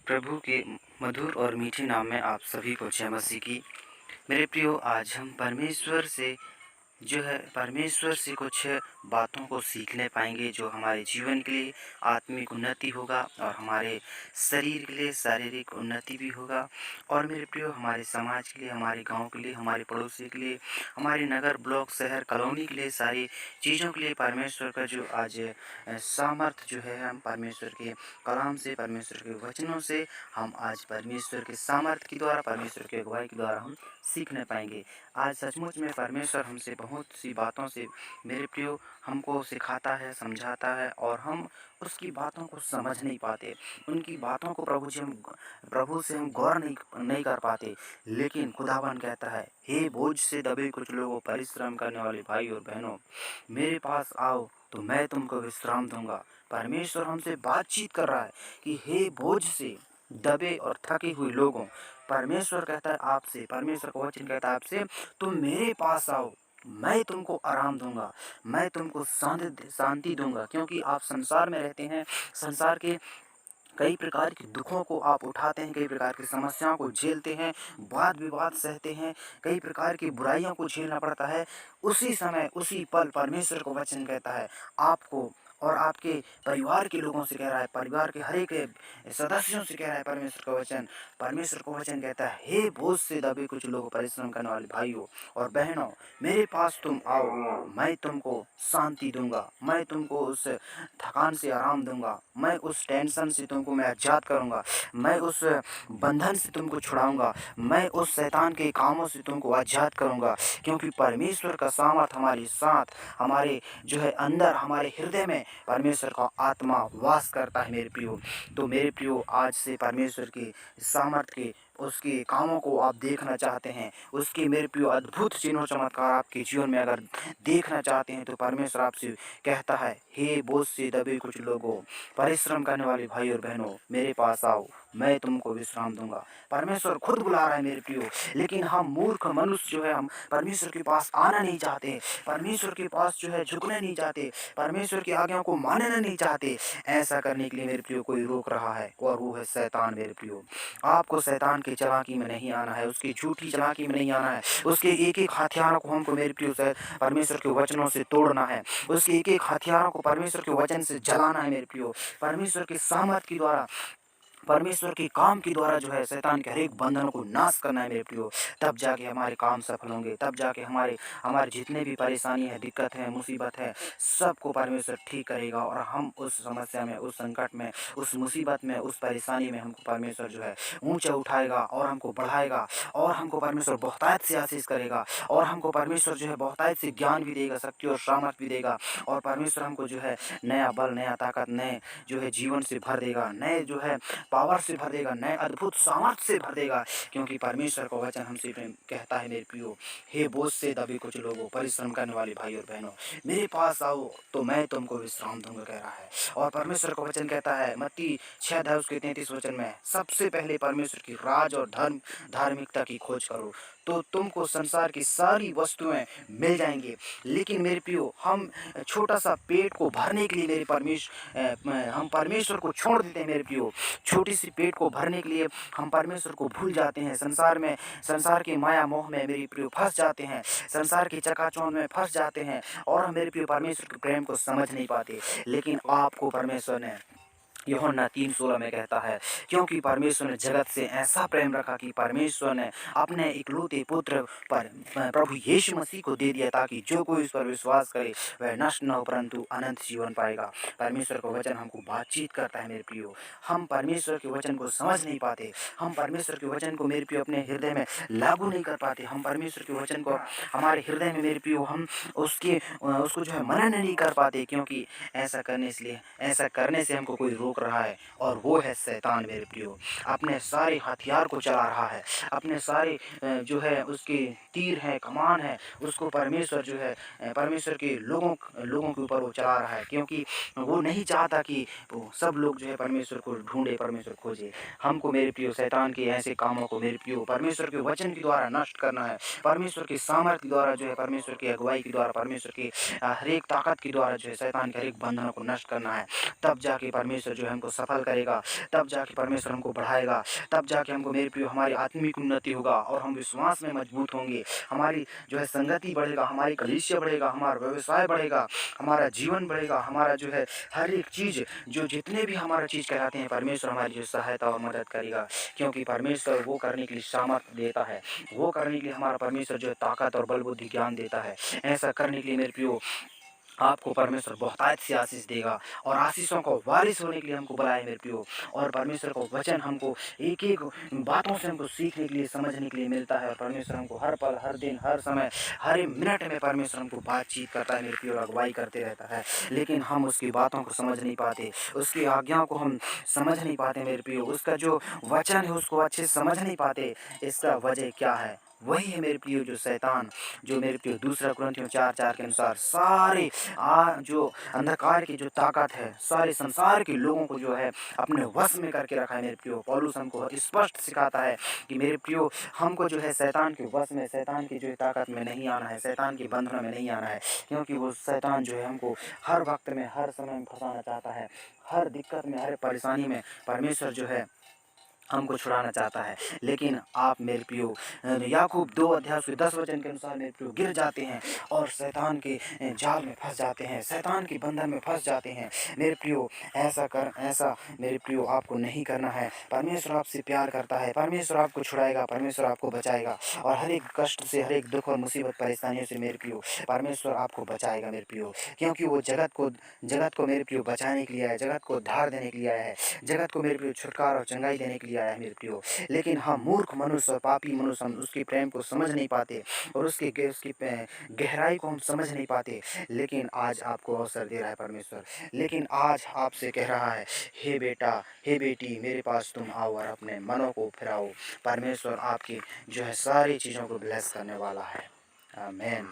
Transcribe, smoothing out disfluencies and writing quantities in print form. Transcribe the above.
प्रभु के मधुर और मीठे नाम में आप सभी को जय मसीह की। मेरे प्रियो, आज हम परमेश्वर से कुछ बातों को सीखने पाएंगे जो हमारे जीवन के लिए आत्मिक उन्नति होगा और हमारे शरीर के लिए शारीरिक उन्नति भी होगा। और मेरे प्रियो, हमारे समाज के लिए, हमारे गांव के लिए, हमारे पड़ोसी के लिए, हमारे नगर, ब्लॉक, शहर, कॉलोनी के लिए, सारी चीज़ों के लिए परमेश्वर का जो आज सामर्थ जो है, हम परमेश्वर के कलाम से, परमेश्वर के वचनों से हम आज परमेश्वर के सामर्थ के द्वारा, परमेश्वर के अगुवाई के द्वारा हम सीखने पाएंगे। आज सचमुच में परमेश्वर हमसे बहुत सी बातों से मेरे प्रियो हमको सिखाता है, समझाता है, और हम उसकी बातों को समझ नहीं पाते। उनकी बातों को प्रभु से हम गौर नहीं कर पाते। लेकिन खुदावन कहता है, हे बोझ से दबे कुछ लोगों, परिश्रम करने वाले भाई और बहनों, मेरे पास आओ तो मैं तुमको विश्राम दूंगा। परमेश्वर हमसे बातचीत कर रहा है कि हे बोझ से दबे और थके हुए लोगों, परमेश्वर कहता है आपसे, परमेश्वर का वचन कहता है आपसे, तुम मेरे पास आओ, मैं तुमको आराम दूंगा, मैं तुमको शांति दूंगा। क्योंकि आप संसार में रहते हैं, संसार के कई प्रकार के दुखों को आप उठाते हैं, कई प्रकार की समस्याओं को झेलते हैं, वाद विवाद सहते हैं, कई प्रकार की बुराइयों को झेलना पड़ता है। उसी समय, उसी पल परमेश्वर का वचन कहता है आपको और आपके परिवार के लोगों से कह रहा है, परिवार के हर एक सदस्यों से कह रहा है परमेश्वर का वचन। परमेश्वर का वचन कहता है, हे बोझ से दबे कुछ लोग, परिश्रम करने वाले भाइयों और बहनों, मेरे पास तुम आओ, मैं तुमको शांति दूंगा, मैं तुमको उस थकान से आराम दूंगा, मैं उस टेंशन से तुमको मैं आजाद करूंगा, मैं उस बंधन से तुमको छुड़ाऊंगा, मैं उस शैतान के कामों से तुमको आजाद करूंगा। क्योंकि परमेश्वर का सामर्थ हमारे साथ, हमारे जो है अंदर, हमारे हृदय में परमेश्वर का आत्मा वास करता है मेरे प्रियो। तो मेरे प्रियो, आज से परमेश्वर के सामर्थ के, उसके कामों को आप देखना चाहते हैं, उसके मेरे प्रियो अद्भुत चिन्ह चमत्कार आपके जीवन में अगर देखना चाहते हैं, तो परमेश्वर आपसे कहता है, हे बोझ से दबे कुछ लोगों, परिश्रम करने वाले भाई और बहनों, मेरे पास आओ, मैं तुमको विश्राम दूंगा। परमेश्वर खुद बुला रहा है मेरे प्रियो। लेकिन हम मूर्ख मनुष्य जो है, हम परमेश्वर के पास आना नहीं चाहते, परमेश्वर के पास जो है झुकने नहीं चाहते, परमेश्वर की आज्ञाओं को मानना नहीं चाहते। ऐसा करने के लिए मेरे प्रियो कोई रोक रहा है, और वो है शैतान मेरे प्रियो। आपको शैतान की चालाकी में नहीं आना है, उसकी झूठी चालाकी में नहीं आना है। उसके एक एक हथियारों को हमको मेरे प्रियो से परमेश्वर के वचनों से तोड़ना है, उसके एक एक हथियारों को परमेश्वर के वचन से जलाना है मेरे प्रियो। परमेश्वर के सामर्थ के द्वारा, परमेश्वर के काम के द्वारा जो है शैतान के हर एक बंधनों को नाश करना है मेरे प्रियो। तब जाके हमारे काम सफल होंगे, तब जाके हमारे हमारे जितने भी परेशानी है, दिक्कत है, मुसीबत है, सबको परमेश्वर ठीक करेगा। और हम उस समस्या में, उस संकट में, उस मुसीबत में, उस परेशानी में हमको परमेश्वर जो है ऊंचा उठाएगा और हमको बढ़ाएगा, और हमको परमेश्वर बहुतायत से आशीष करेगा, और हमको परमेश्वर जो है बहुतायत से ज्ञान भी देगा, शक्ति और सामर्थ भी देगा। और परमेश्वर हमको जो है नया बल, नया ताकत, नए जो है जीवन से भर देगा, नए जो है पावर से भर देगा, नए अद्भुत सामर्थ्य से भर देगा। क्योंकि परमेश्वर का वचन हमसे कहता है मेरे प्रियो, हे बोझ से दबे कुछ लोगों, परिश्रम करने वाले भाई और बहनों, मेरे पास आओ तो मैं तुमको विश्राम दूंगा, कह रहा है। और परमेश्वर का वचन कहता है मत्ती 6:33 वचन में, सबसे पहले परमेश्वर की राज और धार्मिकता की खोज करो, तो तुमको संसार की सारी वस्तुएं मिल जाएंगी। लेकिन मेरे प्रियो, हम छोटा सा पेट को भरने के लिए हम परमेश्वर को छोड़ देते हैं मेरे प्रियो। छोटी सी पेट को भरने के लिए हम परमेश्वर को भूल जाते हैं, संसार के माया मोह में मेरे प्रियो फंस जाते हैं, संसार की चकाचौंध में फंस जाते हैं, और हम मेरे प्रियो परमेश्वर के प्रेम को समझ नहीं पाते। लेकिन आपको परमेश्वर ने यूहन्ना 3:16 में कहता है, क्योंकि परमेश्वर ने जगत से ऐसा प्रेम रखा कि परमेश्वर ने अपने इकलौते पुत्र पर प्रभु यीशु मसीह को दे दिया, ताकि जो कोई इस पर विश्वास करे वह नष्ट न हो परंतु अनंत जीवन पाएगा। परमेश्वर का वचन हमको बातचीत करता है मेरे प्रियो। हम परमेश्वर के वचन को समझ नहीं पाते, हम परमेश्वर के वचन को मेरे प्रियो अपने हृदय में लागू नहीं कर पाते, हम परमेश्वर के वचन को हमारे हृदय में मेरे प्रियो हम उसको जो है मनन नहीं कर पाते। क्योंकि ऐसा करने से हमको कोई रोक रहा है, और वो है शैतान मेरे प्रियो। अपने सारे हथियार को चला रहा है, अपने सारे जो है उसके तीर है, कमान है, उसको परमेश्वर जो है परमेश्वर के लोगों के ऊपर वो चला रहा है। क्योंकि वो नहीं चाहता कि वो सब लोग जो है परमेश्वर को ढूंढे, परमेश्वर खोजे। हमको मेरे प्रियो शैतान के ऐसे कामों को मेरे प्रियो परमेश्वर के वचन के द्वारा नष्ट करना है, परमेश्वर के सामर्थ के द्वारा जो है, परमेश्वर की अगुवाई के द्वारा, परमेश्वर की हर एक ताकत के द्वारा जो है शैतान के हर एक बंधनों को नष्ट करना है। तब जाके परमेश्वर जो जो है हमको सफल करेगा, तब जाके परमेश्वर हमको बढ़ाएगा, तब जाके हमको मेरे प्रियो हमारी आत्मिक उन्नति होगा और हम विश्वास में मजबूत होंगे। हमारी जो है संगति बढ़ेगा, हमारी कलीसिया बढ़ेगा, हमारा व्यवसाय बढ़ेगा, हमारा जीवन बढ़ेगा, हमारा जो है हर एक चीज़ जो जितने भी हमारा चीज़ कहलाते हैं परमेश्वर हमारी जो सहायता और मदद करेगा, क्योंकि परमेश्वर वो करने के लिए सामर्थ्य देता है, वो करने के लिए हमारा परमेश्वर जो है ताकत और बल बुद्धि ज्ञान देता है। ऐसा करने के लिए मेरे प्रियो आपको परमेश्वर बहुतायत से आशीष देगा और आशीषों को वारिस होने के लिए हमको बुलाए मेरे प्रियो। और परमेश्वर को वचन हमको एक एक बातों से हमको सीखने के लिए समझने के लिए मिलता है और परमेश्वर हमको हर पल हर दिन हर समय हर एक मिनट में परमेश्वर हमको बातचीत करता है मेरे प्रियो, अगुवाई करते रहता है, लेकिन हम उसकी बातों को समझ नहीं पाते, उसकी आज्ञाओं को हम समझ नहीं पाते मेरे प्रियो, उसका जो वचन है उसको अच्छे से समझ नहीं पाते। इसका वजह क्या है? वही है मेरे प्रियो जो शैतान, जो मेरे प्रियो दूसरा कुरिन्थियों 4:4 के अनुसार सारे जो अंधकार की जो ताकत है सारे संसार के लोगों को जो है अपने वश में करके रखा है मेरे प्रियो। पौलुस हमको स्पष्ट सिखाता है कि मेरे प्रियो हमको जो है शैतान के वश में, शैतान की जो है ताकत में नहीं आना है, शैतान की बंधनों में नहीं आना है, क्योंकि वो शैतान जो है हमको हर वक्त में हर समय में फंसाना चाहता है, हर दिक्कत में हर परेशानी में परमेश्वर जो है हमको छुड़ाना चाहता है। लेकिन आप मेरे प्रियो याकूब 2:10 के अनुसार मेरे प्रियो गिर जाते हैं और शैतान के जाल में फंस जाते हैं, शैतान के बंधन में फंस जाते हैं मेरे प्रियो। ऐसा मेरे प्रियो आपको नहीं करना है। परमेश्वर आपसे प्यार करता है, परमेश्वर आपको छुड़ाएगा, परमेश्वर आपको बचाएगा और हर एक कष्ट से, हर एक दुख और मुसीबत परेशानियों से मेरे प्रियो परमेश्वर आपको बचाएगा मेरे प्रियो, क्योंकि वो जगत को मेरे प्रियो बचाने के लिए आया है, जगत को उद्धार देने के लिए आया है, जगत को मेरे प्रियो छुटकारा और चंगाई देने के लिए आया है मेरे प्रियो। लेकिन हम मूर्ख मनुष्य और पापी मनुष्य हम उसके प्रेम को समझ नहीं पाते और उसकी गहराई को हम समझ नहीं पाते। लेकिन आज आपको अवसर दे रहा है परमेश्वर, लेकिन आज आपसे कह रहा है, हे बेटा हे बेटी मेरे पास तुम आओ और अपने मनों को फिराओ। परमेश्वर आपकी जो है सारी चीज़ों को ब्लेस करने वाला है। आमीन।